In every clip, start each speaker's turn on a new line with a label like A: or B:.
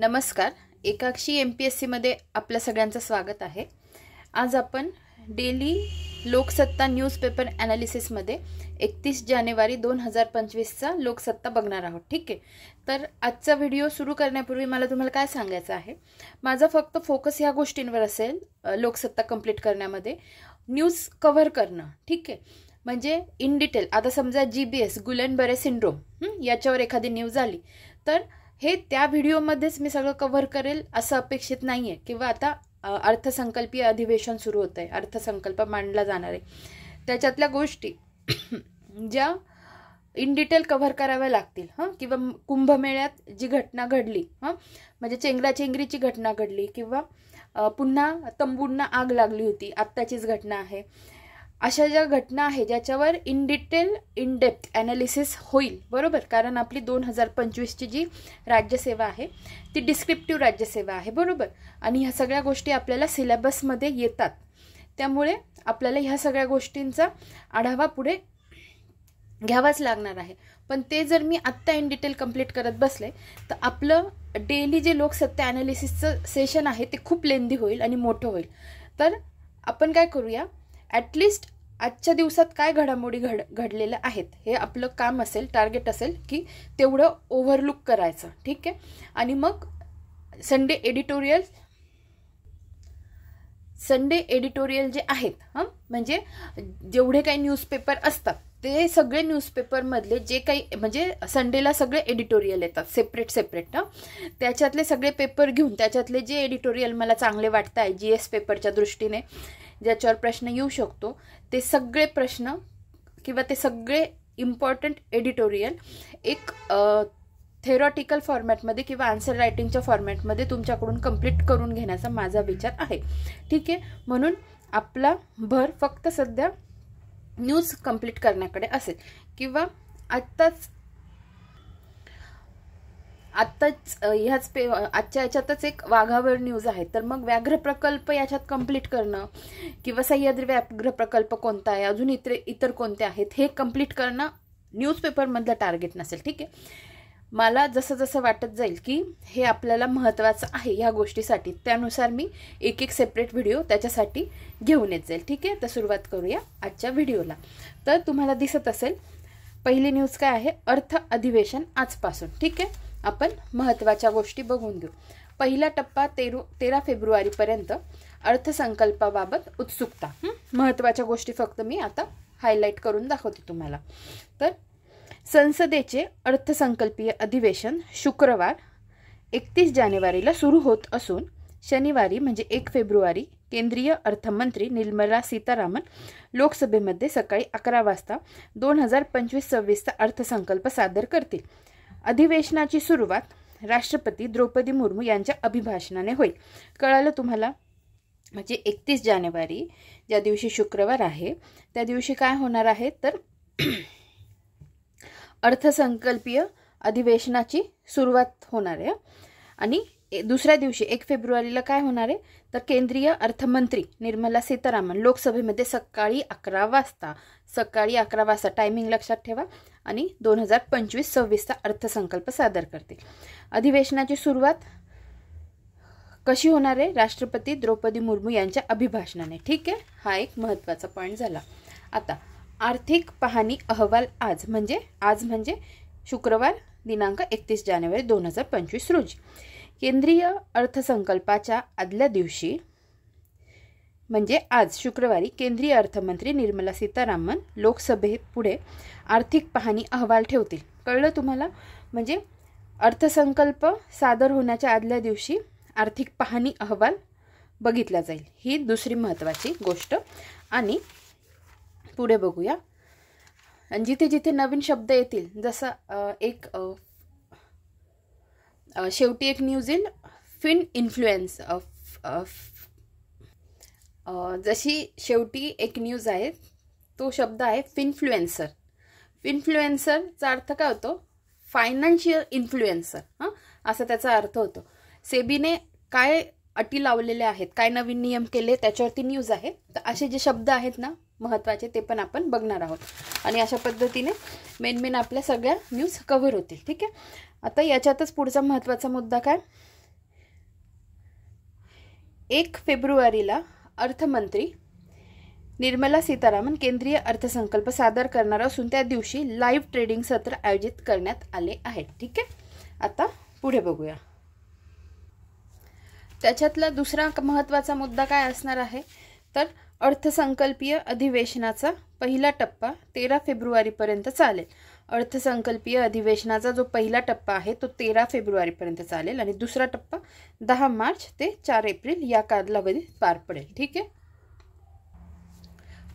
A: नमस्कार. एकाक्षी MPSC मध्ये आपल्या सगळ्यांचं स्वागत आहे. आज आपण डेली लोकसत्ता न्यूजपेपर ॲनालिसिस मध्ये 31 जानेवारी 2025 चा लोकसत्ता बघणार आहोत. ठीक आहे. तर आजचा व्हिडिओ सुरू करण्यापूर्वी मला तुम्हाला काय सांगायचं आहे, माझा फक्त फोकस ह्या गोष्टींवर असेल लोकसत्ता कंप्लीट करण्यामध्ये, न्यूज कव्हर करणं. ठीक आहे. म्हणजे इन डिटेल आता समजा GBS गुलेनबरे सिंड्रोम याच्यावर एखादी न्यूज आली तर हे त्या व्हिडिओमध्येच मी सगळं कव्हर करेल असं अपेक्षित नाहीये. किंवा आता अर्थसंकल्पीय अधिवेशन सुरू होत आहे, अर्थसंकल्प मांडला जाणार आहे, त्याच्यातल्या गोष्टी ज्या इन डिटेल कव्हर कराव्या लागतील. किंवा कुंभमेळ्यात जी घटना घडली, म्हणजे चेंगराचेंगरीची घटना घडली, किंवा पुन्हा तंबूंना आग लागली होती, आत्ताचीच घटना आहे, अशा ज्या घटना आहे ज्याच्यावर in detail in depth analysis होईल. बरोबर. कारण आपली 2025ची जी राज्यसेवा आहे ती डिस्क्रिप्टिव्ह राज्यसेवा आहे. बरोबर. आणि ह्या सगळ्या गोष्टी आपल्याला सिलेबसमध्ये येतात, त्यामुळे आपल्याला ह्या सगळ्या गोष्टींचा आढावा पुढे घ्यावाच लागणार आहे. पण ते जर मी आत्ता इन डिटेल कंप्लीट करत बसले तर आपलं डेली जे लोकसत्ता ॲनालिसिसचं सेशन आहे ते खूप लेंदी होईल आणि मोठं होईल. तर आपण काय करूया, ॲटलिस्ट आजच्या दिवसात काय घडामोडी घडलेल्या आहेत हे आपलं काम असेल, टार्गेट असेल की तेवढं ओव्हरलुक करायचं. ठीक आहे. आणि मग संडे एडिटोरियल जे आहेत, म्हणजे जेवढे काही न्यूजपेपर असतात ते सगळे न्यूजपेपरमधले जे काही, म्हणजे संडेला सगळे एडिटोरियल येतात सेपरेट. त्याच्यातले सगळे पेपर घेऊन त्याच्यातले जे एडिटोरियल मला चांगले वाटत आहे GS पेपरच्या दृष्टीने, ज्याच्यावर प्रश्न येऊ शकतो, ते सगळे प्रश्न किंवा ते सगळे इम्पॉर्टंट एडिटोरियल एक थेरॉटिकल फॉर्मॅटमध्ये किंवा आन्सर रायटिंगच्या फॉर्मॅटमध्ये तुमच्याकडून कंप्लीट करून घेण्याचा माझा विचार आहे. ठीक आहे. म्हणून आपला भर फक्त सध्या न्यूज कंप्लीट करण्याकडे असेल. किंवा आत्ताच आजच्या याच्यातच एक वाघावर न्यूज आहे, तर मग व्याघ्र प्रकल्प याच्यात कंप्लीट करणं, किंवा सह्याद्री व्याघ्र प्रकल्प कोणता आहे, अजून इतर कोणते आहेत हे कंप्लीट करणं न्यूजपेपरमधलं टार्गेट नसेल. ठीक आहे. मला जसं जसं वाटत जाईल की हे आपल्याला महत्त्वाचं आहे ह्या गोष्टीसाठी, त्यानुसार मी एक सेपरेट व्हिडिओ त्याच्यासाठी घेऊन येत जाईल. ठीक आहे. तर सुरुवात करूया आजच्या व्हिडिओला. तर तुम्हाला दिसत असेल पहिली न्यूज काय आहे, अर्थ अधिवेशन आजपासून. ठीक आहे. आपण महत्त्वाच्या गोष्टी बघून घेऊ. पहिला टप्पा 13 फेब्रुवारीपर्यंत अर्थसंकल्पाबाबत उत्सुकता. महत्त्वाच्या गोष्टी फक्त मी आता हायलाईट करून दाखवते तुम्हाला. तर संसदेचे अर्थसंकल्पीय अधिवेशन शुक्रवार 31 जानेवारीला सुरू होत असून शनिवारी म्हणजे 1 फेब्रुवारी केंद्रीय अर्थमंत्री निर्मला सीतारामन लोकसभेमध्ये सकाळी 11 वाजता 2025-26चा अर्थसंकल्प सादर करतील. अधिवेशनाची सुरुवात राष्ट्रपती द्रौपदी मुर्मू यांच्या अभिभाषणाने होईल. कळालं तुम्हाला. म्हणजे 31 जानेवारी ज्या दिवशी शुक्रवार आहे त्या दिवशी काय होणार आहे, तर अर्थसंकल्पीय अधिवेशनाची सुरुवात होणार आहे. आणि दुसऱ्या दिवशी 1 फेब्रुवारीला काय होणार आहे, तर केंद्रीय अर्थमंत्री निर्मला सीतारामन लोकसभेमध्ये सकाळी 11 वाजता टायमिंग लक्षात ठेवा, आणि 2025-26चा अर्थसंकल्प सादर करतील. अधिवेशनाची सुरुवात कशी होणार आहे, राष्ट्रपती द्रौपदी मुर्मू यांच्या अभिभाषणाने. ठीक आहे. हा एक महत्त्वाचा पॉईंट झाला. आता आर्थिक पाहणी अहवाल आज म्हणजे शुक्रवार दिनांक 31 जानेवारी 2025 रोजी केंद्रीय अर्थसंकल्पाच्या आदल्या दिवशी म्हणजे आज शुक्रवारी केंद्रीय अर्थमंत्री निर्मला सीतारामन लोकसभेपुढे आर्थिक पाहणी अहवाल ठेवतील. कळलं तुम्हाला. म्हणजे अर्थसंकल्प सादर होण्याच्या आदल्या दिवशी आर्थिक पाहणी अहवाल बघितला जाईल. ही दुसरी महत्त्वाची गोष्ट. आणि पुढे बघूया. आणि जिथे जिथे नवीन शब्द येतील, जसं शेवटी एक न्यूज येईल फिन इन्फ्लुएन्स, जशी शेवटी एक न्यूज आहे तो शब्द आहे फिनफ्लुएन्सर. फिनफ्लुएन्सरचा अर्थ काय होतो, फायनान्शियल इन्फ्लुएन्सर, असा त्याचा अर्थ होतो. सेबीने काय अटी लावलेल्या आहेत, काय नवीन नियम केले त्याच्यावरती न्यूज आहे. तर असे जे शब्द आहेत ना महत्त्वाचे ते पण आपण बघणार आहोत. आणि अशा पद्धतीने मेन आपल्या सगळ्या न्यूज कव्हर होतील. ठीक आहे. आता याच्यातच पुढचा महत्त्वाचा मुद्दा काय, 1 फेब्रुवारीला अर्थमंत्री निर्मला सीतारामन केंद्रीय अर्थसंकल्प सादर करणार असून त्या दिवशी लाईव्ह ट्रेडिंग सत्र आयोजित करण्यात आले आहे. ठीक आहे, आता पुढे बघूया. त्याच्यातला दुसरा महत्त्वाचा मुद्दा काय असणार आहे तर अर्थसंकल्पीय अधिवेशनाचा पहिला टप्पा 13 फेब्रुवारीपर्यंत चालेल. अर्थसंकल्पीय अधिवेशनाचा जो पहिला टप्पा आहे तो 13 फेब्रुवारीपर्यंत चालेल आणि दुसरा टप्पा 10 मार्च ते 4 एप्रिल या कालावधीत पार पडेल. ठीक आहे,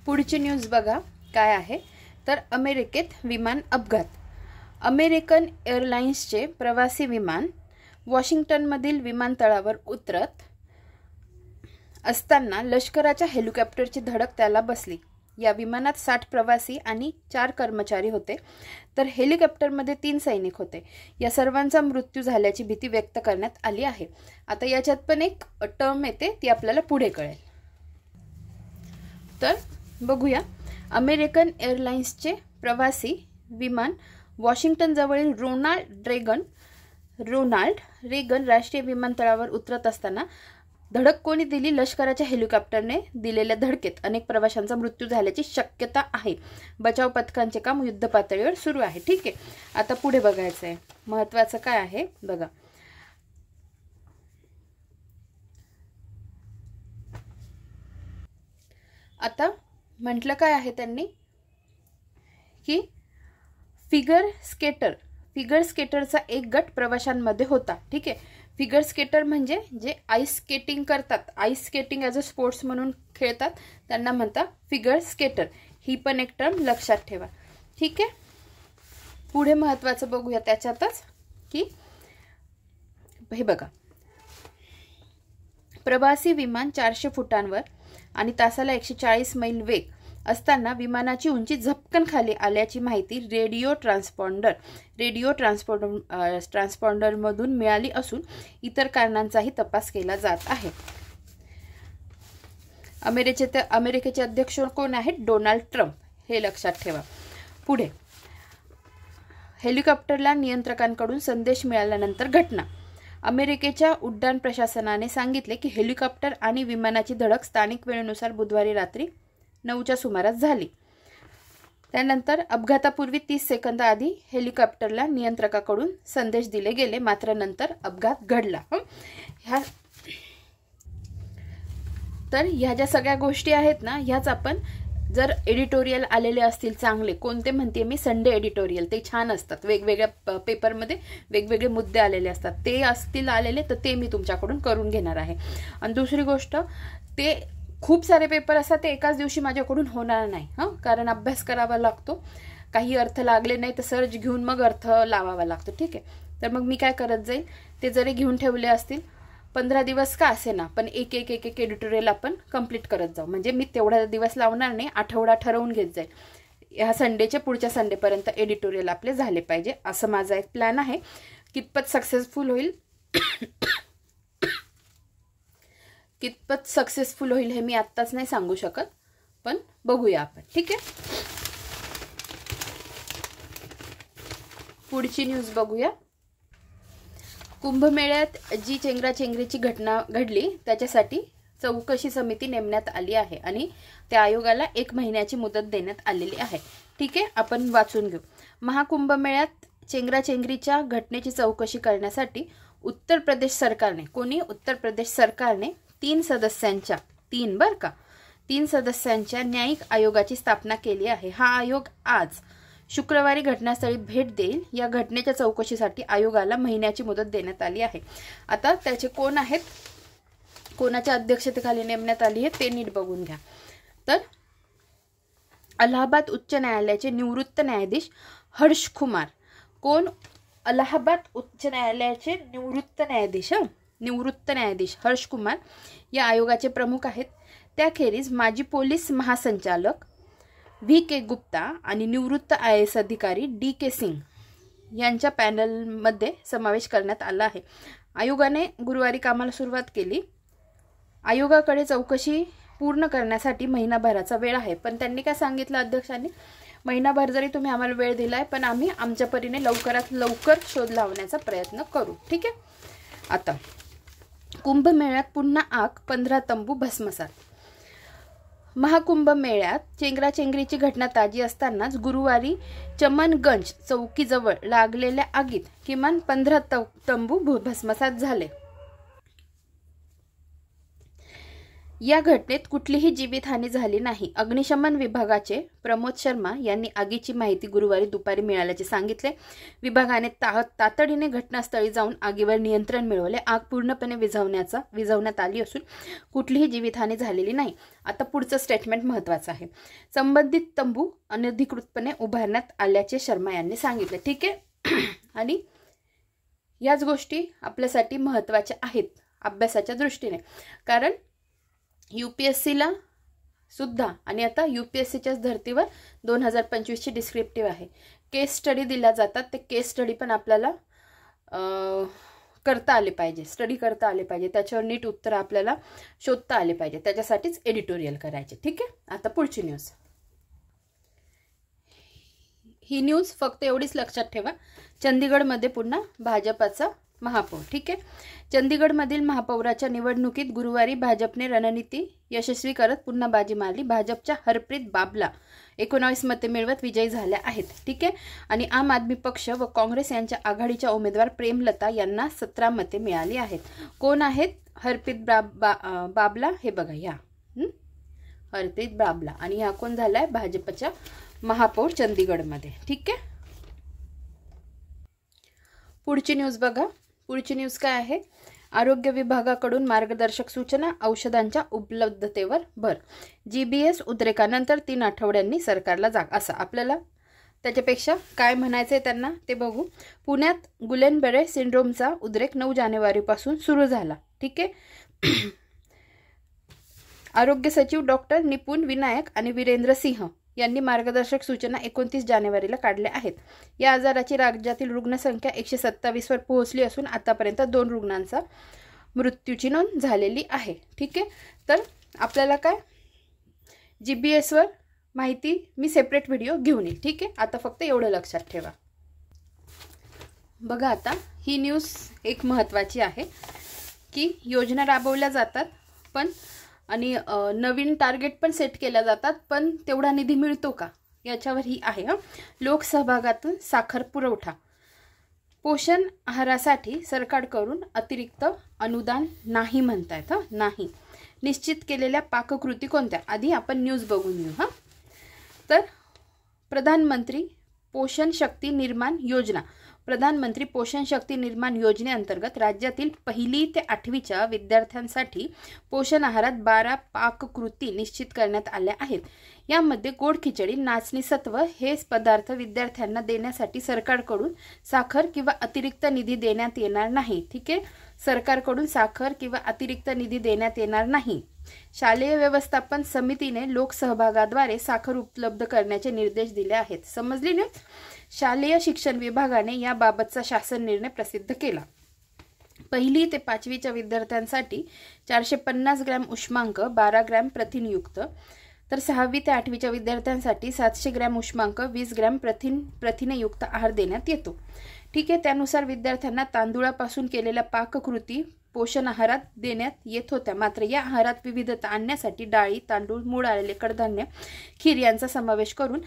A: पुढची न्यूज बघा काय आहे तर अमेरिकेत विमान अपघात. अमेरिकन एअरलाइन्सचे प्रवासी विमान वॉशिंग्टनमधील विमानतळावर उतरत असताना लष्कराच्या हेलिकॉप्टरची धडक त्याला बसली. या विमानात 60 प्रवासी आणि 4 कर्मचारी होते तर हेलिकॉप्टरमध्ये 3 सैनिक होते. या सर्वांचा मृत्यू झाल्याची भीती व्यक्त करण्यात आली आहे. आता याच्यात पण एक टर्म येते ती आपल्याला पुढे कळेल. तर बघूया. अमेरिकन एअरलाइन्सचे प्रवासी विमान वॉशिंग्टन जवळील रोनाल्ड रेगन राष्ट्रीय विमानतळावर उतरत असताना धडक कोणी दिली? लष्कराच्या हेलिकॉप्टरने दिलेल्या धडकेत अनेक प्रवाशांचा मृत्यू झाल्याची शक्यता आहे. बचाव पथकांचे काम युद्धपातळीवर सुरू आहे. ठीक आहे, आता पुढे बघायचं आहे. महत्त्वाचं काय आहे बघा. आता म्हटलं काय आहे त्यांनी की फिगर स्केटरचा एक गट प्रवाशांमध्ये होता. ठीक आहे, फिगर स्केटर म्हणजे जे आईस स्केटिंग करतात, ice skating as a sports म्हणून खेळतात त्यांना म्हणतात फिगर स्केटर. ही पण एक टर्म लक्षात ठेवा. ठीक आहे, पुढे महत्त्वाचं बघूया त्याच्यातच की हे बघा. प्रवासी विमान 400 फुटांवर आणि तासाला 140 मैल वेग असताना विमानाची उंची झपकन खाली आल्याची माहिती रेडिओ ट्रान्सपॉन्डरमधून मिळाली असून इतर कारणांचाही तपास केला जात आहे. अमेरिकेचे अध्यक्ष कोण आहेत? Donald Trump. हे लक्षात ठेवा. पुढे हेलिकॉप्टरला नियंत्रकांकडून संदेश मिळाल्यानंतर घटना. अमेरिकेच्या उड्डाण प्रशासनाने सांगितले की हेलिकॉप्टर आणि विमानाची धडक स्थानिक वेळेनुसार बुधवारी रात्री 9च्या सुमारास झाली. त्यानंतर अपघातापूर्वी 30 सेकंद आधी हेलिकॉप्टरला नियंत्रकाकडून संदेश दिले गेले, मात्र नंतर अपघात घडला. तर ह्या ज्या सगळ्या गोष्टी आहेत ना ह्याच आपण जर एडिटोरियल आलेले असतील चांगले, कोणते म्हणते मी, संडे एडिटोरियल, ते छान असतात. वेगवेगळ्या पेपरमध्ये वेगवेगळे मुद्दे आलेले असतात, ते असतील आलेले तर ते मी तुमच्याकडून करून घेणार आहे. आणि दुसरी गोष्ट, ते खूप सारे पेपर असतात ते एकाच दिवशी माझ्याकडून होणार नाही कारण अभ्यास करावा लागतो. काही अर्थ लागले नाही तर सर्च घेऊन मग अर्थ लावावा लागतो. ठीक आहे, तर मग मी काय करत जाईल, ते जरी घेऊन ठेवले असतील 15 दिवस का असे ना, पण एक एडिटोरियल आपण कंप्लीट करत जाऊ. म्हणजे मी तेवढा दिवस लावणार नाही, आठवडा ठरवून घेत जाईल. ह्या संडेच्या पुढच्या संडेपर्यंत एडिटोरियल आपले झाले पाहिजे, असं माझा एक प्लॅन आहे. कितपत सक्सेसफुल होईल हे मी आत्ताच नाही सांगू शकत, पण बघूया आपण. ठीक आहे, पुढची न्यूज बघूया. कुंभमेळ्यात जी चेंगराचेंगरीची घटना घडली त्याच्यासाठी चौकशी समिती नेमण्यात आली आहे आणि त्या आयोगाला 1 महिन्याची मुदत देण्यात आलेली आहे. ठीक आहे, आपण वाचून घेऊ. महाकुंभमेळ्यात चेंगराचेंगरीच्या घटनेची चौकशी करण्यासाठी उत्तर प्रदेश सरकारने 3 सदस्यांच्या न्यायिक आयोगाची स्थापना केली आहे. हा आयोग आज शुक्रवारी घटनास्थळी भेट देईल. या घटनेच्या चौकशीसाठी आयोगाला महिन्याची मुदत देण्यात आली आहे. आता त्याचे कोण आहेत, कोणाच्या अध्यक्षतेखाली नेमण्यात आली आहे ते नीट बघून घ्या. तर अलाहाबाद उच्च न्यायालयाचे निवृत्त न्यायाधीश हर्ष कुमार. कोण? अलाहाबाद उच्च न्यायालयाचे निवृत्त न्यायाधीश हर्ष कुमार या आयोगाचे प्रमुख आहेत. त्याखेरीज माजी पोलीस महासंचालक VK गुप्ता आणि निवृत्त IAS अधिकारी DK सिंग यांच्या पॅनलमध्ये समावेश करण्यात आला आहे. आयोगाने गुरुवारी कामाला सुरुवात केली. आयोगाकडे चौकशी पूर्ण करण्यासाठी महिनाभराचा वेळ आहे, पण त्यांनी काय सांगितलं अध्यक्षांनी, महिनाभर जरी तुम्ही आम्हाला वेळ दिलाय पण आम्ही आमच्या परीने लवकरात लवकर शोध लावण्याचा प्रयत्न करू. ठीक आहे. आता कुंभमेळ्यात पुन्हा आग, 15 तंबू भस्मसात. महाकुंभ मेळ्यात चेंगराचेंगरीची घटना ताजी असतानाच गुरुवारी चमनगंज चौकीजवळ लागलेल्या आगीत किमान 15 तंबू भस्मसात झाले. या घटनेत कुठलीही जीवितहानी झाली नाही. अग्निशमन विभागाचे प्रमोद शर्मा यांनी आगीची माहिती गुरुवारी दुपारी मिळाल्याचे सांगितले. विभागाने तातडीने घटनास्थळी जाऊन आगीवर नियंत्रण मिळवले. आग पूर्णपणे विझवण्यात आली असून कुठलीही जीवितहानी झालेली नाही. आता पुढचं स्टेटमेंट महत्त्वाचं आहे. संबंधित तंबू अनधिकृतपणे उभारण्यात आल्याचे शर्मा यांनी सांगितले. ठीक आहे. आणि याच गोष्टी आपल्यासाठी महत्त्वाच्या आहेत अभ्यासाच्या दृष्टीने, कारण UPSCला सुद्धा आणि आता UPSCच्याच धर्तीवर 2025ची डिस्क्रिप्टिव्ह आहे. केस स्टडी दिल्या जातात. ते केस स्टडी पण आपल्याला करता आले पाहिजे, स्टडी करता आले पाहिजे, त्याच्यावर नीट उत्तर आपल्याला शोधता आले पाहिजे. त्याच्यासाठीच एडिटोरियल करायचे. ठीक आहे. आता पुढची न्यूज. ही न्यूज फक्त एवढीच लक्षात ठेवा, चंदीगडमध्ये पुन्हा भाजपाचा महापौर. ठीक आहे. चंदीगडमधील महापौराच्या निवडणुकीत गुरुवारी भाजपने रणनीती यशस्वी करत पुन्हा बाजी मारली. भाजपच्या हरप्रीत बाबला 19 मते मिळवत विजयी झाल्या आहेत. ठीक आहे. आणि आम आदमी पक्ष व काँग्रेस यांच्या आघाडीच्या उमेदवार प्रेमलता यांना 17 मते मिळाली आहेत. कोण आहेत हरप्रीत बाबला? हे बघा, ह्या हरप्रीत बाबला. आणि ह्या कोण झालाय? भाजपच्या महापौर चंदीगडमध्ये. ठीक आहे. पुढची न्यूज बघा. पुढची न्यूज काय आहे? आरोग्य विभागाकडून मार्गदर्शक सूचना, औषधांच्या उपलब्धतेवर भर. GBS उद्रेकानंतर 3 आठवड्यांनी सरकारला जाग. असं आपल्याला त्याच्यापेक्षा काय म्हणायचंय त्यांना ते बघू. पुण्यात गुलेनबरे सिंड्रोमचा उद्रेक 9 जानेवारीपासून सुरू झाला. ठीक आहे. आरोग्य सचिव डॉक्टर निपुण विनायक आणि वीरेंद्र सिंह यांनी मार्गदर्शक सूचना 29 जानेवारीला काढल्या आहेत. या आजाराची राज्यातील रुग्णसंख्या 127 वर पोहोचली असून आतापर्यंत 2 रुग्णांचा मृत्यूची नोंद झालेली आहे. ठीक आहे. तर आपल्याला काय GBS वर माहिती मी सेपरेट व्हिडिओ घेऊन येईल. ठीक आहे. आता फक्त एवढं लक्षात ठेवा. बघा, आता ही न्यूज एक महत्त्वाची आहे की योजना राबवल्या जातात पण आणि नवीन टार्गेट पण सेट केल्या जातात, पण तेवढा निधी मिळतो का याच्यावर ही आहे. लोकसहभागातून साखर पुरवठा. पोषण आहारासाठी सरकारकडून अतिरिक्त अनुदान नाही म्हणतायत. नाही. निश्चित केलेल्या पाककृती कोणत्या? आधी आपण न्यूज बघून घेऊ. तर प्रधानमंत्री पोषण शक्ती निर्माण योजना. प्रधानमंत्री पोषण शक्ती निर्माण योजनेअंतर्गत राज्यातील 1ली ते 8वीच्या विद्यार्थ्यांसाठी पोषण आहारात 12 पाककृती निश्चित करण्यात आल्या आहेत. यामध्ये गोड खिचडी, नाचणी सत्व हे पदार्थ विद्यार्थ्यांना देण्यासाठी सरकारकडून साखर किंवा अतिरिक्त निधी देण्यात येणार नाही. ठीक आहे. सरकारकडून साखर किंवा अतिरिक्त निधी देण्यात येणार नाही. शालेय व्यवस्थापन समितीने लोकसहभागाद्वारे साखर उपलब्ध करण्याचे निर्देश दिले आहेत. समजली ना? शालेय शिक्षण विभागाने याबाबतचा शासन निर्णय प्रसिद्ध केला. 1ली ते 5वीच्या विद्यार्थ्यांसाठी 450 ग्रॅम उष्मांक 12 ग्रॅम प्रथिनयुक्त, तर 6वी ते 8वीच्या विद्यार्थ्यांसाठी 700 ग्रॅम उष्मांक 20 ग्रॅम प्रथिनयुक्त आहार देण्यात येतो. ठीक आहे. त्यानुसार विद्यार्थ्यांना तांदूळापासून केलेल्या पाककृती पोषण आहारात देण्यात येत होत्या. मात्र या आहारात विविधता आणण्यासाठी डाळी, तांदूळ, मूळ आलेले कडधान्य, खीर यांचा समावेश करून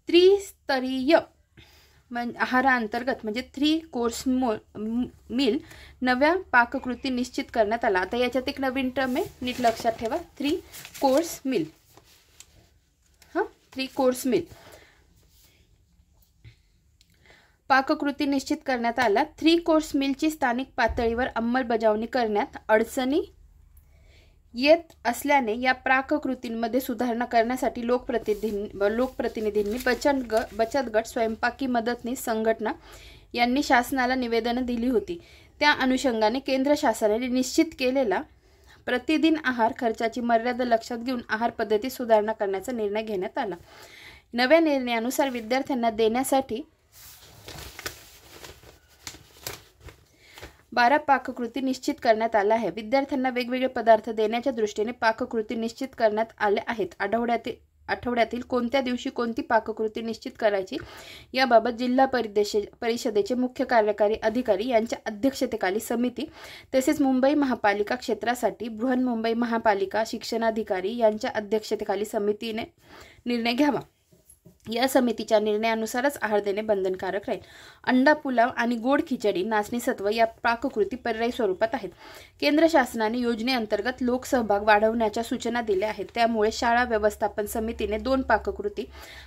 A: त्रिस्तरीय आहाराअंतर्गत म्हणजे 3 कोर्स मील नव्या पाककृती निश्चित करण्यात आला. आता याच्यात एक नवीन टर्म आहे, नीट लक्षात ठेवा. 3 कोर्स मील. 3 कोर्स मील पाककृती निश्चित करण्यात आला. 3 कोर्स मीलची स्थानिक पातळीवर अंमलबजावणी करण्यात अडचणी येत असल्याने या पाककृतींमध्ये सुधारणा करण्यासाठी लोकप्रतिनिधींनी बचत गट, स्वयंपाकी मदतनीस संघटना यांनी शासनाला निवेदन दिली होती. त्या अनुषंगाने केंद्र शासनाने निश्चित केलेला प्रतिदिन आहार खर्चाची मर्यादा लक्षात घेऊन आहार पद्धतीत सुधारणा करण्याचा निर्णय घेण्यात आला. नव्या निर्णयानुसार विद्यार्थ्यांना देण्यासाठी 12 पाककृती निश्चित करण्यात आल्या आहे. विद्यार्थ्यांना वेगवेगळे पदार्थ देण्याच्या दृष्टीने पाककृती निश्चित करण्यात आल्या आहेत. आठवड्यातील कोणत्या दिवशी कोणती पाककृती निश्चित करायची याबाबत जिल्हा परिषदेचे मुख्य कार्यकारी अधिकारी यांच्या अध्यक्षतेखाली समिती तसेच मुंबई महापालिका क्षेत्रासाठी बृहन्मुंबई महापालिका शिक्षणाधिकारी यांच्या अध्यक्षतेखाली समितीने निर्णय घ्यावा। या समितीच्या निर्णयानुसारच आहार देणे बंधनकारक राहील। अंडा पुलाव आणि गोड खिचडी नाचणी सत्व या पाककृती पर्यायी स्वरूपात आहेत। केंद्र शासनाने योजनेअंतर्गत लोकसहभाग वाढवण्याच्या सूचना दिल्या आहेत, त्यामुळे शाळा व्यवस्थापन समितीने 2 पाककृती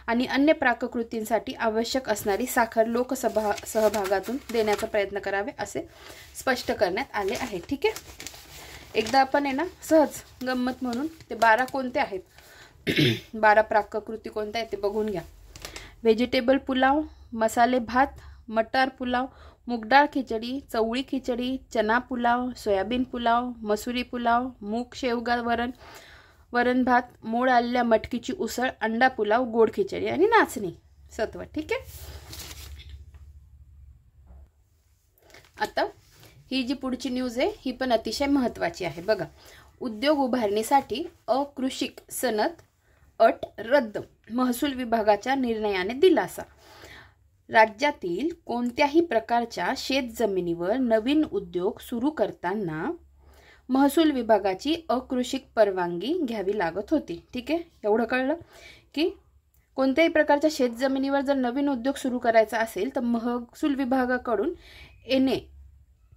A: आणि अन्य पाककृतींसाठी आवश्यक असणारी साखर सहभागातून देण्याचा प्रयत्न करावे असे स्पष्ट करण्यात आले आहे। ठीक आहे, एकदा आपण आहे ना सहज गंमत म्हणून ते 12 कोणते आहेत 12 पाककृती कोणत्या आहेत ते बघून घ्या। व्हेजिटेबल पुलाव, मसाले भात, मटार पुलाव, मूगडाळ खिचडी, चवळी खिचडी, चना पुलाव, सोयाबीन पुलाव, मसुरी पुलाव, मूग शेवगा वरण भात, मोड आलेल्या मटकीची उसळ, अंडा पुलाव, गोड खिचडी आणि नाचणी सत्व। ठीक आहे, आता ही जी पुढची न्यूज आहे ही पण अतिशय महत्त्वाची आहे बघा। उद्योग उभारणीसाठी अकृषिक सनद अट रद्द, महसूल विभागाच्या निर्णयाने दिलासा। राज्यातील कोणत्याही प्रकारच्या शेतजमिनीवर नवीन उद्योग सुरू करताना महसूल विभागाची अकृषिक परवानगी घ्यावी लागत होती। ठीक आहे, एवढं कळलं की कोणत्याही प्रकारच्या शेतजमिनीवर जर नवीन उद्योग सुरू करायचा असेल तर महसूल विभागाकडून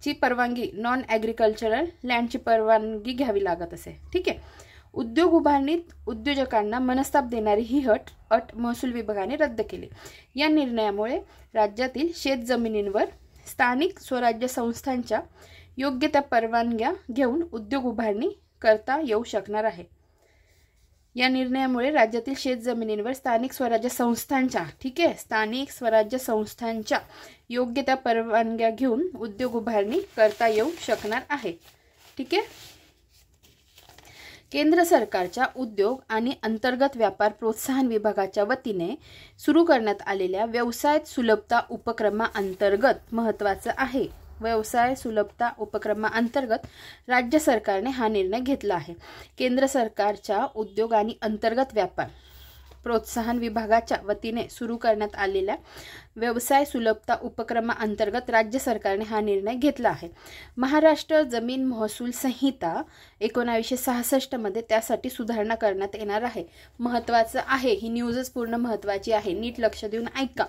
A: ची परवानगी, नॉन ॲग्रिकल्चरल लँडची परवानगी घ्यावी लागत असे। ठीक आहे, उद्योग उभारणीत उद्योजकांना मनस्ताप देणारी ही अट महसूल विभागाने रद्द केली। या निर्णयामुळे राज्यातील शेतजमिनींवर स्थानिक स्वराज्य संस्थांच्या योग्य त्या परवानग्या घेऊन उद्योग उभारणी करता येऊ शकणार आहे। या निर्णयामुळे राज्यातील शेतजमिनींवर स्थानिक स्वराज्य संस्थांच्या स्थानिक स्वराज्य संस्थांच्या योग्य त्या परवानग्या घेऊन उद्योग उभारणी करता येऊ शकणार आहे। ठीक आहे, केंद्र सरकारच्या उद्योग आणि अंतर्गत व्यापार प्रोत्साहन विभागाच्या वतीने सुरू करण्यात आलेल्या व्यवसाय सुलभता उपक्रमाअंतर्गत महत्त्वाचं आहे। व्यवसाय सुलभता उपक्रमाअंतर्गत राज्य सरकारने हा निर्णय घेतला आहे। केंद्र सरकारच्या उद्योग आणि अंतर्गत व्यापार प्रोत्साहन विभागाच्या वतीने सुरू करण्यात आलेल्या व्यवसाय सुलभता उपक्रमाअंतर्गत राज्य सरकारने हा निर्णय घेतला आहे। महाराष्ट्र जमीन महसूल संहिता 1966 मध्ये त्यासाठी सुधारणा करण्यात येणार आहे। महत्त्वाचं आहे, ही न्यूजच पूर्ण महत्त्वाची आहे, नीट लक्ष देऊन ऐका।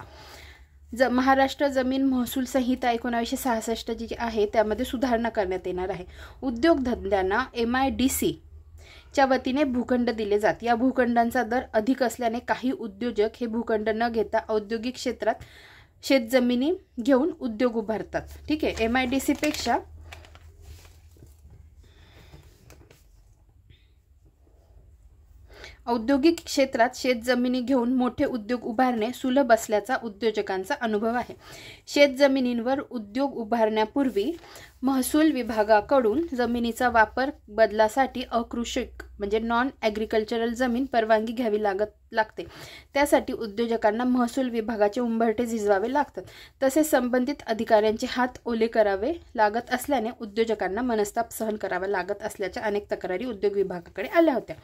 A: महाराष्ट्र जमीन महसूल संहिता 1966 जी आहे त्यामध्ये सुधारणा करण्यात येणार आहे। उद्योगधंद्यांना MIDC च्या वतीने भूखंड दिले जात। या भूखंडांचा दर अधिक असल्याने काही उद्योजक हे भूखंड न घेता औद्योगिक क्षेत्रात शेतजमिनी घेऊन उद्योग उभारतात। ठीक आहे, MIDC पेक्षा औद्योगिक क्षेत्रात शेतजमिनी घेऊन मोठे उद्योग उभारणे सुलभ असल्याचा उद्योजकांचा अनुभव आहे। शेतजमिनींवर उद्योग उभारण्यापूर्वी महसूल विभागाकडून जमिनीचा वापर बदलासाठी अकृषिक म्हणजे नॉन ॲग्रिकल्चरल जमीन परवानगी घ्यावी लागते। त्यासाठी उद्योजकांना महसूल विभागाचे उंबरठे झिजवावे लागतात, तसेच संबंधित अधिकाऱ्यांचे हात ओले करावे लागत असल्याने उद्योजकांना मनस्ताप सहन करावा लागत असल्याच्या अनेक तक्रारी उद्योग विभागाकडे आल्या होत्या।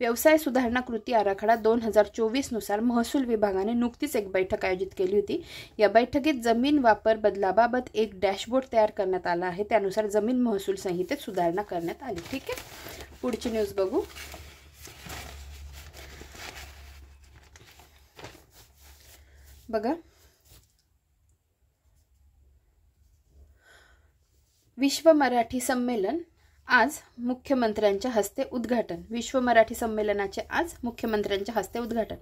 A: व्यवसाय सुधारणा कृती आराखडा 2024 नुसार महसूल विभागाने नुकतीच एक बैठक आयोजित केली होती। या बैठकीत जमीन वापर बदलाबाबत एक डॅशबोर्ड तयार करण्यात आला आहे, त्यानुसार जमीन महसूल संहितेत सुधारणा करण्यात आली। ठीक आहे, पुढची न्यूज बघू। बघा, विश्व मराठी संमेलन आज मुख्यमंत्र्यांच्या हस्ते उद्घाटन। विश्व मराठी संमेलनाचे आज मुख्यमंत्र्यांच्या हस्ते उद्घाटन।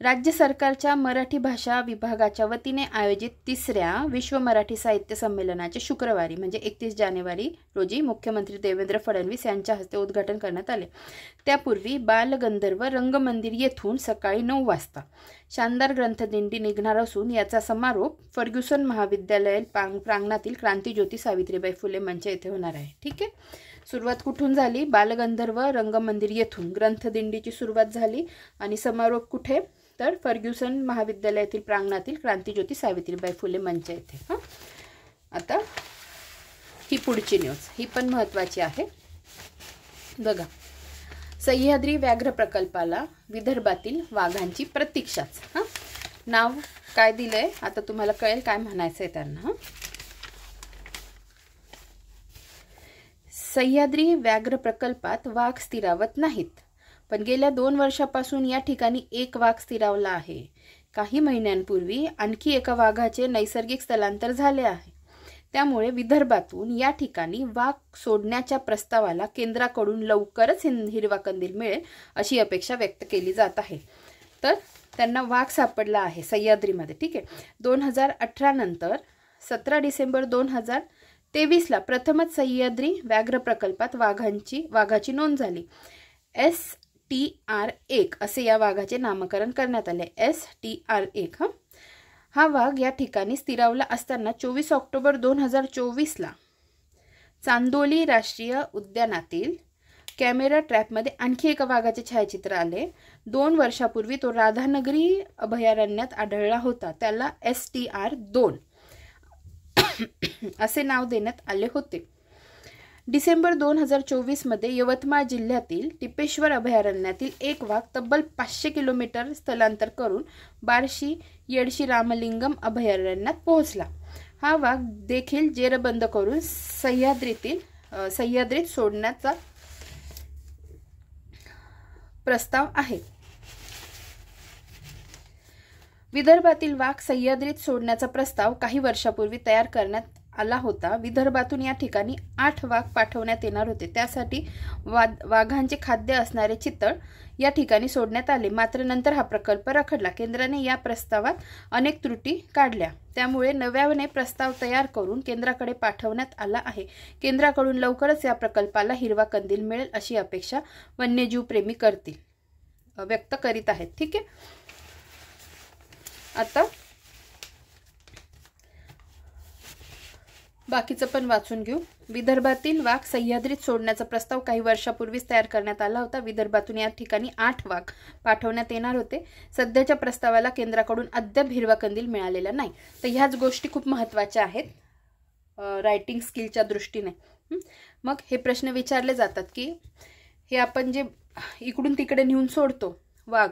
A: राज्य सरकारच्या मराठी भाषा विभागाच्या वतीने आयोजित 3ऱ्या विश्व मराठी साहित्य संमेलनाचे शुक्रवारी म्हणजे 31 जानेवारी रोजी मुख्यमंत्री देवेंद्र फडणवीस यांच्या हस्ते उद्घाटन करण्यात आले। त्यापूर्वी बालगंधर्व रंगमंदिर येथून सकाळी 9 वाजता शानदार ग्रंथदिंडी निघणार असून याचा समारोप फर्ग्युसन महाविद्यालय प्रांगणातील क्रांतिज्योती सावित्रीबाई फुले मंच येथे होणार आहे। ठीक आहे, सुरुवात कुठून झाली? बालगंधर्व रंगमंदिर येथून ग्रंथदिंडीची सुरुवात झाली आणि समारोप कुठे? तर फर्ग्युसन महाविद्यालयातील प्रांगणातील क्रांतिज्योती सावित्रीबाई फुले मंच येथे। आता ही पुढची न्यूज, ही पण महत्त्वाची आहे बघा। सह्याद्री व्याघ्र प्रकल्पाला विदर्भातील वाघांची प्रतीक्षाच. नाव काय दिलंय आता तुम्हाला कळेल काय म्हणायचंय त्यांना. सह्याद्री व्याघ्र प्रकल्पात वाघ स्थिरावत नाहीत, पण गेल्या 2 वर्षापासून या ठिकाणी एक वाघ स्थिरावला आहे. काही महिन्यांपूर्वी आणखी एका वाघाचे नैसर्गिक स्थलांतर झाले आहे. त्यामुळे विदर्भातून या ठिकाणी वाघ सोडण्याच्या प्रस्तावाला केंद्राकडून लवकरच हिरवा कंदील मिळेल अशी अपेक्षा व्यक्त केली जात आहे. तर त्यांना वाघ सापडला आहे सह्याद्रीमध्ये. ठीक आहे. 2018 नंतर 17 डिसेंबर 2023ला प्रथमच सह्याद्री व्याघ्र प्रकल्पात वाघाची नोंद झाली. STR-1 असे या वाघाचे नामकरण करण्यात आले. STR-1 हा वाघ या ठिकाणी स्थिरावला असताना 24 ऑक्टोबर 2024ला चांदोली राष्ट्रीय उद्यानातील कॅमेरा ट्रॅपमध्ये आणखी एका वाघाचे छायाचित्र आले. 2 वर्षापूर्वी तो राधानगरी अभयारण्यात आढळला होता. त्याला STR-2 असे नाव देण्यात आले होते. डिसेंबर 2024 मध्ये यवतमाळ जिल्ह्यातील टिपेश्वर अभयारण्यातील एक वाघ तब्बल 500 किलोमीटर स्थलांतर करून बार्शी येडशी रामलिंगम अभयारण्यात पोहोचला. हा वाघ देखील जेरबंद करून सह्याद्रीत सोडण्याचा प्रस्ताव आहे. विदर्भातील वाघ सह्याद्रीत सोडण्याचा प्रस्ताव काही वर्षापूर्वी तयार करण्यात आला होता. विदर्भातून या ठिकाणी 8 वाघ पाठवण्यात येणार होते. त्यासाठी वाघांचे खाद्य असणारे चितळ या ठिकाणी सोडण्यात आले. मात्र नंतर हा प्रकल्प रखडला. केंद्राने या प्रस्तावात अनेक त्रुटी काढल्या. त्यामुळे नव्याने प्रस्ताव तयार करून केंद्राकडे पाठवण्यात आला आहे. केंद्राकडून लवकरच या प्रकल्पाला हिरवा कंदील मिळेल अशी अपेक्षा वन्यजीव प्रेमी व्यक्त करीत आहेत. ठीक आहे. आता बाकीचं पण वाचून घेऊ. विदर्भातील वाघ सह्याद्रीत सोडण्याचा प्रस्ताव काही वर्षापूर्वीच तयार करण्यात आला होता. विदर्भातून या ठिकाणी 8 वाघ पाठवण्यात येणार होते. सध्याच्या प्रस्तावाला केंद्राकडून अद्याप हिरवा कंदील मिळालेला नाही. तर ह्याच गोष्टी खूप महत्त्वाच्या आहेत रायटिंग स्किलच्या दृष्टीने. मग हे प्रश्न विचारले जातात की हे आपण जे इकडून तिकडे नेऊन सोडतो वाघ,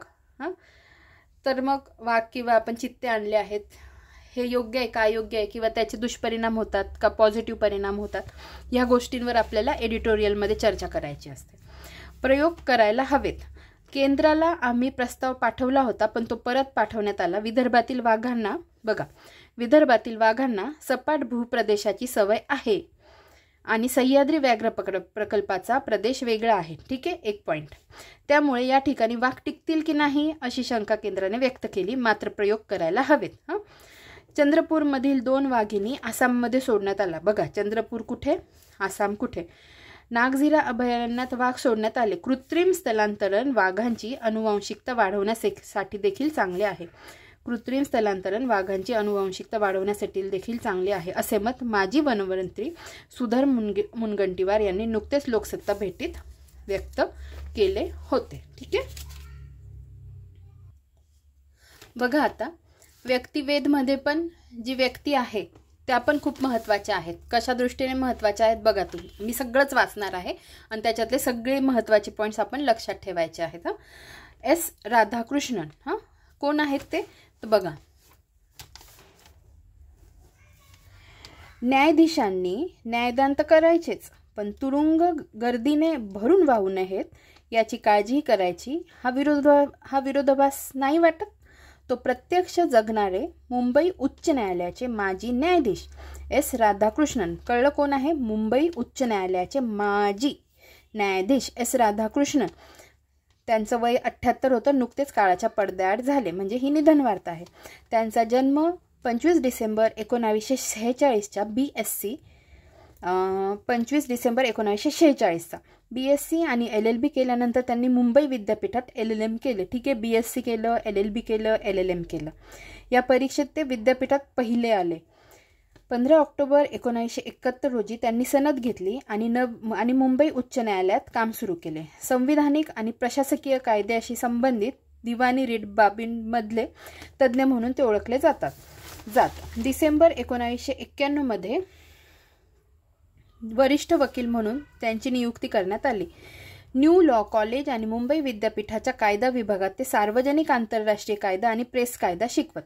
A: तर मग वाघ किंवा आपण चित्ते आणले आहेत, हे योग्य आहे का अयोग्य आहे, किंवा त्याचे दुष्परिणाम होतात का पॉझिटिव्ह परिणाम होतात, ह्या गोष्टींवर आपल्याला एडिटोरियलमध्ये चर्चा करायची असते. प्रयोग करायला हवेत. केंद्राला आम्ही प्रस्ताव पाठवला होता, पण तो परत पाठवण्यात आला. विदर्भातील वाघांना सपाट भूप्रदेशाची सवय आहे आणि सह्याद्री व्याघ्र प्रकल्पाचा प्रदेश वेगळा आहे. ठीक आहे. 1 पॉइंट. त्यामुळे या ठिकाणी वाघ टिकतील की नाही अशी शंका केंद्राने व्यक्त केली. मात्र प्रयोग करायला हवेत. चंद्रपूरमधील 2 वाघिणी आसाममध्ये सोडण्यात आला. बघा, चंद्रपूर कुठे, आसाम कुठे. नागझिरा अभयारण्यात वाघ सोडण्यात आले. कृत्रिम स्थलांतरण वाघांची अनुवांशिकता वाढवण्यासाठी देखील चांगले आहे. कृत्रिम स्थलांतरण वाघांची अनुवांशिकता वाढवण्यासाठी देखील चांगले आहे असे मत माजी वनमंत्री सुधर मुनगंटीवार यांनी नुकतेच लोकसत्ता भेटीत व्यक्त केले होते. ठीक आहे. बघा, आता व्यक्तिवेधमध्ये पण जी व्यक्ती आहे त्या पण खूप महत्त्वाच्या आहेत. कशा दृष्टीने महत्त्वाच्या आहेत बघा तुम्ही. मी सगळंच वाचणार आहे आणि त्याच्यातले सगळे महत्त्वाचे पॉईंट्स आपण लक्षात ठेवायचे आहेत. S. राधाकृष्णन कोण आहेत ते तर बघा, न्यायाधीशांनी न्यायदान तर करायचेच, पण तुरुंग गर्दीने भरून वाहू नयेत याची काळजीही करायची. हा विरोधाभास नाही वाटत. तो प्रत्यक्ष जगणारे मुंबई उच्च न्यायालयाचे माजी न्यायाधीश S. राधाकृष्णन. कळलं कोण आहे? मुंबई उच्च न्यायालयाचे माजी न्यायाधीश S. राधाकृष्णन. त्यांचं वय 78 होतं. नुकतेच काळाच्या पडद्याआड झाले, म्हणजे ही निधन वार्ता आहे. त्यांचा जन्म 25 डिसेंबर 1946च्या BSc 25 डिसेंबर 1946चा BSc आणि LLB केल्यानंतर त्यांनी मुंबई विद्यापीठात LLM केले. ठीक आहे. BSc केलं, LLB केलं, LLM केलं. या परीक्षेत ते विद्यापीठात पहिले आले. 15 ऑक्टोबर 1971 रोजी त्यांनी सनद घेतली आणि मुंबई उच्च न्यायालयात काम सुरू केले. संविधानिक आणि प्रशासकीय कायद्याशी संबंधित दिवाणी रीट बाबींमधले तज्ज्ञ म्हणून ते ओळखले जातात. डिसेंबर 1991 मध्ये वरिष्ठ वकील म्हणून त्यांची नियुक्ती करण्यात आली. न्यू लॉ कॉलेज आणि मुंबई विद्यापीठाच्या कायदा विभागात ते सार्वजनिक आंतरराष्ट्रीय कायदा आणि प्रेस कायदा शिकवत.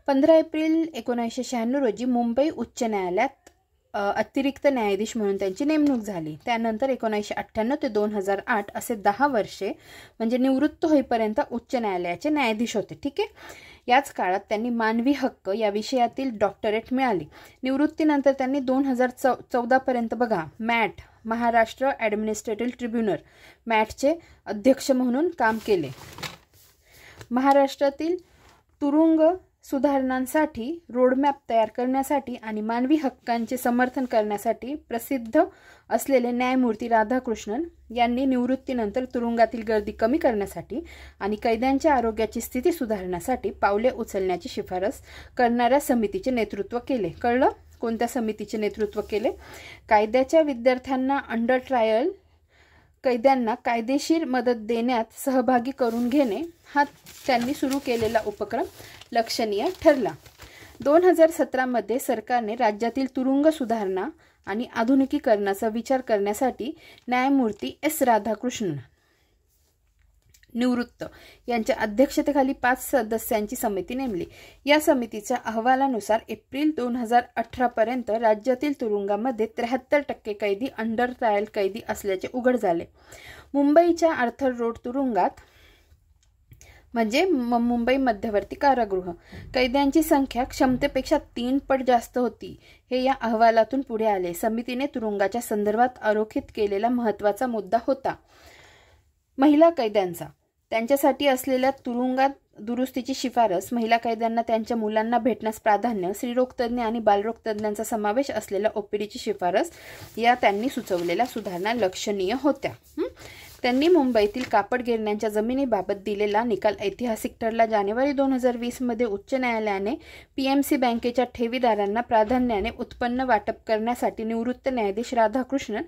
A: 15 एप्रिल 1996 रोजी मुंबई उच्च न्यायालयात अतिरिक्त न्यायाधीश म्हणून त्यांची नेमणूक झाली. त्यानंतर 1998 ते 2008 असे 10 वर्षे म्हणजे निवृत्त होईपर्यंत उच्च न्यायालयाचे न्यायाधीश होते. ठीक आहे. याच काळात त्यांनी मानवी हक्क या विषयातील डॉक्टरेट मिळाली. निवृत्तीनंतर त्यांनी 2014 पर्यंत बघा मॅट महाराष्ट्र ॲडमिनिस्ट्रेटिव्ह ट्रिब्युनल मॅटचे अध्यक्ष म्हणून काम केले. महाराष्ट्रातील तुरुंग सुधारणांसाठी रोडमॅप तयार करण्यासाठी आणि मानवी हक्कांचे समर्थन करण्यासाठी प्रसिद्ध असलेले न्यायमूर्ती राधाकृष्णन यांनी निवृत्तीनंतर तुरुंगातील गर्दी कमी करण्यासाठी आणि कैद्यांच्या आरोग्याची स्थिती सुधारण्यासाठी पावले उचलण्याची शिफारस करणाऱ्या समितीचे नेतृत्व केले. कळलं? कोणत्या समितीचे नेतृत्व केले? कायद्याच्या विद्यार्थ्यांना अंडर ट्रायल कैद्यांना कायदेशीर मदत देण्यात सहभागी करून घेणे हा त्यांनी सुरू केलेला उपक्रम लक्षणीय ठरला. 2017 मध्ये सरकारने राज्यातील तुरुंग सुधारणा आणि आधुनिकीकरणाचा विचार करण्यासाठी न्यायमूर्ती एस राधाकृष्णन निवृत्त यांच्या अध्यक्षतेखाली 5 सदस्यांची समिती नेमली. या समितीच्या अहवालानुसार एप्रिल 2018 पर्यंत राज्यातील तुरुंगामध्ये 73% कैदी अंडर ट्रायल कैदी असल्याचे उघड झाले. मुंबईच्या आर्थर रोड तुरुंगात म्हणजे मुंबई मध्यवर्ती कारागृह कैद्यांची संख्या क्षमतेपेक्षा 3 पट जास्त होती हे या अहवालातून पुढे आले. समितीने तुरुंगाच्या संदर्भात आरोखित केलेला महत्त्वाचा मुद्दा होता महिला कैद्यांचा. त्यांच्यासाठी असलेल्या तुरुंगात दुरुस्तीची शिफारस, महिला कैद्यांना त्यांच्या मुलांना भेटण्यास प्राधान्य, स्त्रीरोगतज्ञ आणि बालरोग तज्ज्ञांचा समावेश असलेल्या ओपीडीची शिफारस या त्यांनी सुचवलेल्या सुधारणा लक्षणीय होत्या. त्यांनी मुंबईतील कापड गिरण्यांच्या जमिनीबाबत दिलेला निकाल ऐतिहासिक ठरला. जानेवारी 2020 मध्ये उच्च न्यायालयाने पीएमसी बँकेच्या ठेवीदारांना प्राधान्याने उत्पन्न वाटप करण्यासाठी निवृत्त न्यायाधीश राधाकृष्णन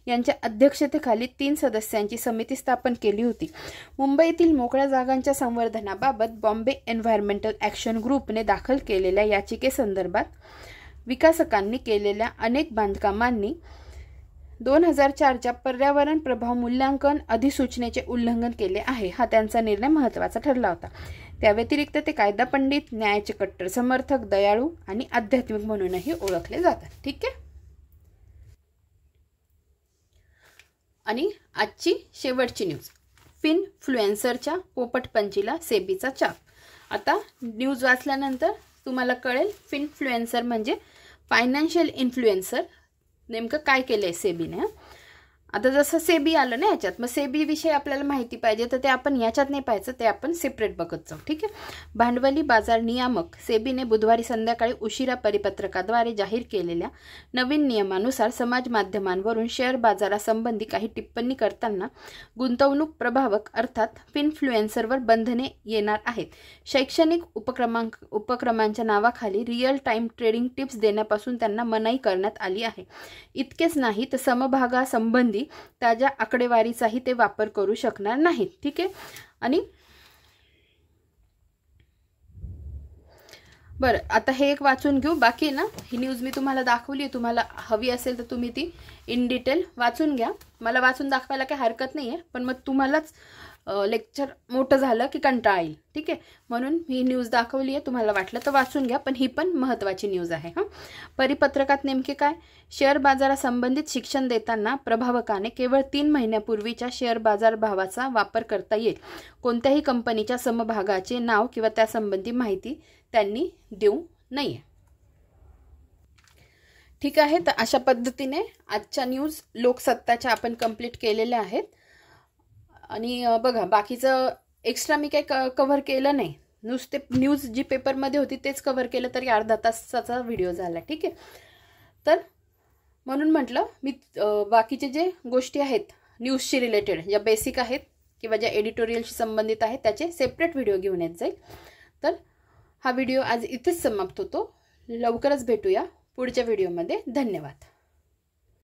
A: यांच्या अध्यक्षतेखाली 3 सदस्यांची समिती स्थापन केली होती. मुंबईतील मोकळ्या जागांच्या संवर्धनाबाबत बॉम्बे एन्व्हायरमेंटल ॲक्शन ग्रुपने दाखल केलेल्या याचिकेसंदर्भात विकासकांनी केलेल्या अनेक बांधकामांनी 2004च्या पर्यावरण प्रभाव मूल्यांकन अधिसूचनेचे उल्लंघन केले आहे. हा त्यांचा निर्णय महत्त्वाचा ठरला होता. त्या व्यतिरिक्त ते कायदा पंडित, न्यायाचे कट्टर समर्थक, दयाळू आणि आध्यात्मिक म्हणूनही ओळखले जातात. ठीक आहे. आणि आजची शेवटची न्यूज, फिनफ्लुएन्सरच्या पोपटपंचीला सेबीचा चाप. आता न्यूज वाचल्यानंतर तुम्हाला कळेल फिनफ्लुएन्सर म्हणजे फायनान्शियल इन्फ्लुएन्सर नेमकं काय केलं आहे सेबीने. आता जसं सेबी आलं ना याच्यात, मग सेबी विषयी आपल्याला माहिती पाहिजे तर ते आपण याच्यात नाही पाहायचं, ते आपण सेपरेट बघत जाऊ. ठीक आहे. भांडवली बाजार नियामक सेबीने बुधवारी संध्याकाळी उशिरा परिपत्रकाद्वारे जाहीर केलेल्या नवीन नियमानुसार समाज माध्यमांवरून शेअर बाजारासंबंधी काही टिप्पणी करताना गुंतवणूक प्रभावक अर्थात फिनफ्लुएन्सरवर बंधने येणार आहेत. शैक्षणिक उपक्रमांच्या नावाखाली रिअल टाइम ट्रेडिंग टिप्स देण्यापासून त्यांना मनाई करण्यात आली आहे. इतकेच नाही तर समभागासंबंधी ताज्या आकडेवारीचाही ते वापर करू शकणार नाहीत. ठीक आहे. आणि बरं, आता हे एक वाचून घेऊ. बाकी ना ही न्यूज मी तुम्हाला दाखवली, तुम्हाला हवी असेल तर तुम्ही ती इन डिटेल वाचून घ्या. मला वाचून दाखवायला काही हरकत नाही आहे, पण मग तुम्हालाच लेक्चर मोठं झालं की कंटाळा येईल. ठीक आहे. म्हणून ही न्यूज दाखवली आहे, तुम्हाला वाटलं तर वाचून घ्या, पण ही पण महत्त्वाची न्यूज आहे. परिपत्रकात नेमके काय, शेअर बाजारासंबंधित शिक्षण देताना प्रभावकाने केवळ 3 महिन्यापूर्वीच्या शेअर बाजार भावाचा वापर करता येईल. कोणत्याही कंपनीच्या समभागाचे नाव किंवा त्यासंबंधी माहिती त्यांनी देऊ नये. ठीक आहे. तर अशा पद्धतीने आजच्या न्यूज लोकसत्ताच्या आपण कंप्लीट केलेल्या आहेत. आणि बघा बाकीचं एक्स्ट्रा मी काही कव्हर केलं नाही, नुसते न्यूज जी पेपरमध्ये होती तेच कव्हर केलं तरी अर्धा तासाचा व्हिडिओ झाला. ठीक आहे. तर म्हणून म्हटलं मी बाकीचे जे गोष्टी आहेत न्यूजशी रिलेटेड, ज्या बेसिक आहेत किंवा ज्या एडिटोरियलशी संबंधित आहेत त्याचे सेपरेट व्हिडिओ घेऊन येत जाईल. तर हा व्हिडिओ आज इथेच समाप्त होतो. लवकरच भेटूया पुढच्या व्हिडिओमध्ये. धन्यवाद.